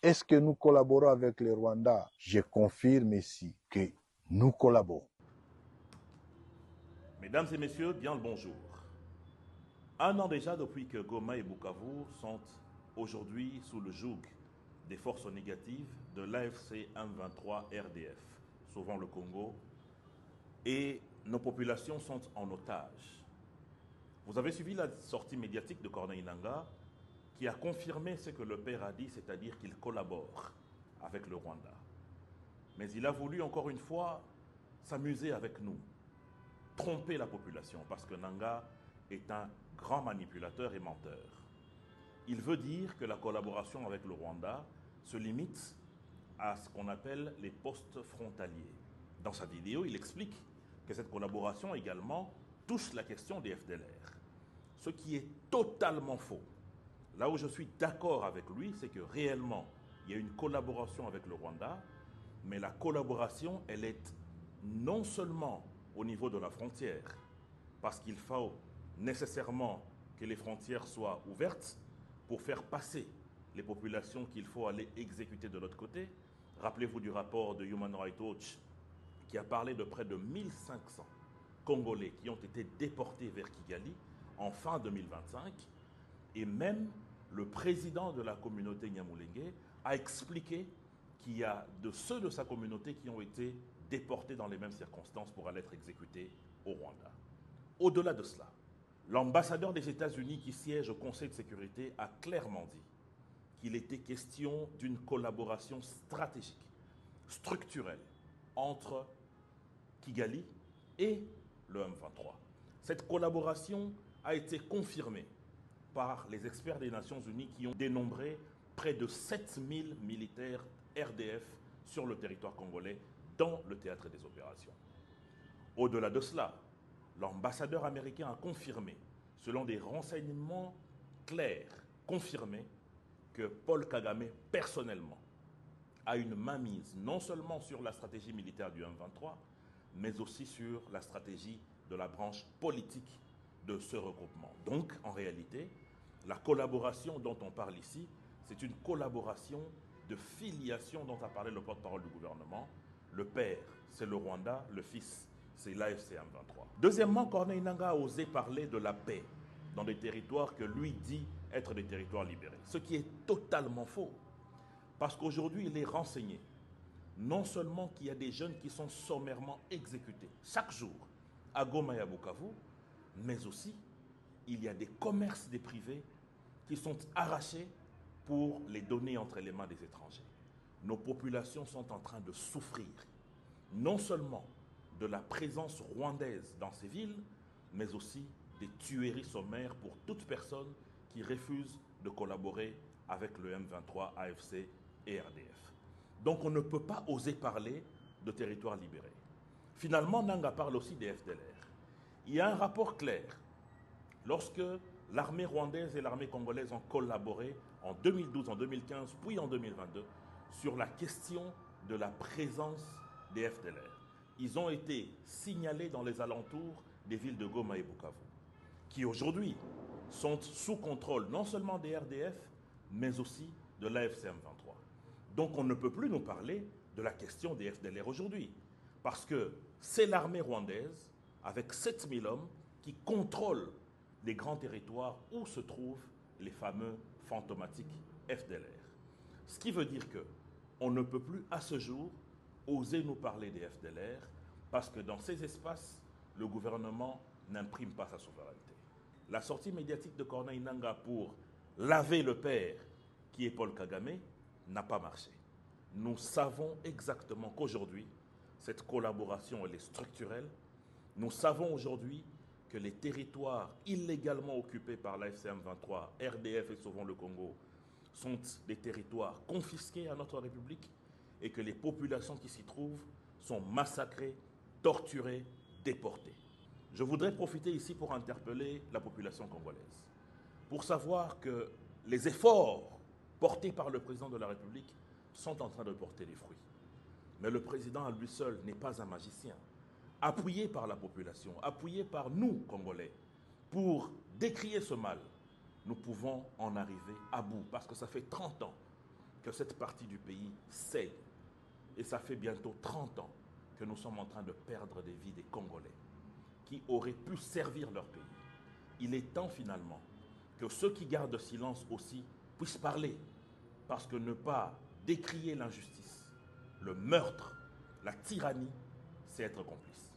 Est-ce que nous collaborons avec le Rwanda? Je confirme ici que nous collaborons. Mesdames et messieurs, bien le bonjour. Un an déjà depuis que Goma et Bukavu sont aujourd'hui sous le joug des forces négatives de l'AFC M23 RDF, souvent le Congo, et nos populations sont en otage. Vous avez suivi la sortie médiatique de Corneille Nangaa qui a confirmé ce que le père a dit, c'est-à-dire qu'il collabore avec le Rwanda. Mais il a voulu encore une fois s'amuser avec nous, tromper la population, parce que Nangaa est un grand manipulateur et menteur. Il veut dire que la collaboration avec le Rwanda se limite à ce qu'on appelle les postes frontaliers. Dans sa vidéo, il explique que cette collaboration également touche la question des FDLR. Ce qui est totalement faux. Là où je suis d'accord avec lui, c'est que réellement, il y a une collaboration avec le Rwanda, mais la collaboration, elle est non seulement au niveau de la frontière, parce qu'il faut nécessairement que les frontières soient ouvertes pour faire passer les populations qu'il faut aller exécuter de l'autre côté. Rappelez-vous du rapport de Human Rights Watch qui a parlé de près de 1500 Congolais qui ont été déportés vers Kigali en fin 2025. Et même le président de la communauté Nyamulenge a expliqué qu'il y a de ceux de sa communauté qui ont été déportés dans les mêmes circonstances pour aller être exécutés au Rwanda. Au-delà de cela, l'ambassadeur des États-Unis qui siège au Conseil de sécurité a clairement dit qu'il était question d'une collaboration stratégique, structurelle, entre Kigali et le M23. Cette collaboration a été confirmée par les experts des Nations Unies qui ont dénombré près de 7000 militaires RDF sur le territoire congolais dans le théâtre des opérations. Au-delà de cela, l'ambassadeur américain a confirmé, selon des renseignements clairs, confirmé que Paul Kagame, personnellement, a une mainmise non seulement sur la stratégie militaire du M23, mais aussi sur la stratégie de la branche politique de ce regroupement. Donc, en réalité, la collaboration dont on parle ici, c'est une collaboration de filiation dont a parlé le porte-parole du gouvernement. Le père, c'est le Rwanda, le fils, c'est l'AFC M23. Deuxièmement, Corneille Nangaa a osé parler de la paix dans des territoires que lui dit être des territoires libérés, ce qui est totalement faux. Parce qu'aujourd'hui, il est renseigné, non seulement qu'il y a des jeunes qui sont sommairement exécutés chaque jour à Goma et à Bukavu, mais aussi il y a des commerces des privés qui sont arrachés pour les donner entre les mains des étrangers. Nos populations sont en train de souffrir, non seulement de la présence rwandaise dans ces villes, mais aussi des tueries sommaires pour toute personne qui refuse de collaborer avec le M23, AFC et RDF. Donc on ne peut pas oser parler de territoires libérés. Finalement, Nangaa parle aussi des FDLR. Il y a un rapport clair. Lorsque l'armée rwandaise et l'armée congolaise ont collaboré en 2012, en 2015, puis en 2022, sur la question de la présence des FDLR. Ils ont été signalés dans les alentours des villes de Goma et Bukavu, qui aujourd'hui sont sous contrôle non seulement des RDF, mais aussi de l'AFC M23. Donc on ne peut plus nous parler de la question des FDLR aujourd'hui, parce que c'est l'armée rwandaise, avec 7000 hommes, qui contrôle les grands territoires où se trouvent les fameux fantomatiques FDLR. Ce qui veut dire qu'on ne peut plus à ce jour oser nous parler des FDLR parce que dans ces espaces, le gouvernement n'imprime pas sa souveraineté. La sortie médiatique de Corneille Nangaa pour laver le père qui est Paul Kagame n'a pas marché. Nous savons exactement qu'aujourd'hui, cette collaboration elle est structurelle. Nous savons aujourd'hui que les territoires illégalement occupés par l'AFC M23, RDF et souvent le Congo sont des territoires confisqués à notre République et que les populations qui s'y trouvent sont massacrées, torturées, déportées. Je voudrais profiter ici pour interpeller la population congolaise, pour savoir que les efforts portés par le président de la République sont en train de porter des fruits. Mais le président à lui seul n'est pas un magicien. Appuyé par la population, appuyé par nous, Congolais, pour décrier ce mal, nous pouvons en arriver à bout. Parce que ça fait 30 ans que cette partie du pays saigne. Et ça fait bientôt 30 ans que nous sommes en train de perdre des vies des Congolais qui auraient pu servir leur pays. Il est temps finalement que ceux qui gardent silence aussi puissent parler, parce que ne pas décrier l'injustice, le meurtre, la tyrannie, c'est être complice.